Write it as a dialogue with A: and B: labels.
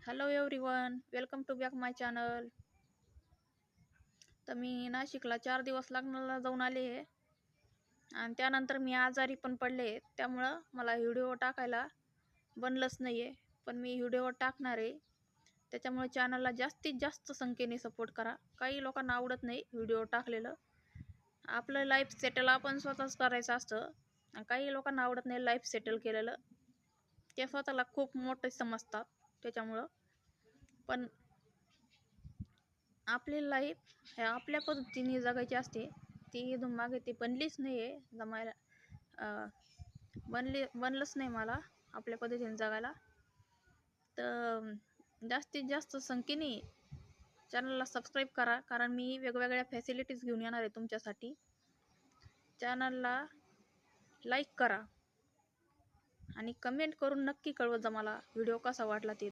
A: Hello everyone, welcome to back my channel. तर मी नाशिकला 4 दिवस लग्नाला जाऊन आले आहे आणि त्यानंतर मी आजारी पण पडले. त्यामुळं मला व्हिडिओ टाकायला बनलंच नाही आहे, पण मी व्हिडिओ टाकणार आहे. त्याच्यामुळे चॅनलला जास्तीत जास्त संख्येने सपोर्ट करा. काही लोकांना आवडत नाही व्हिडिओ टाकलेलं. आपलं लाईफ सेटल आपण स्वतःच करायचं असतं. काही लोकांना आवडत नाही लाईफ सेटल केलेलं, ते स्वतःला खूप मोठे समजतात. त्याच्यामुळं पण आपली लाईफ ह्या आपल्या पद्धतीने जगायची असते. ती इथून मागे ती बनलीच नाही आहे जमायला. बनलंच नाही मला आपल्या पद्धतीने जगायला. तर जास्तीत जास्त संख्येने चॅनलला सबस्क्राईब करा, कारण मी वेगवेगळ्या फॅसिलिटीज घेऊन येणार आहे तुमच्यासाठी. चॅनलला लाईक करा आणि कमेंट करून नक्की कळवत जा मला व्हिडिओ कसा वाटला ते.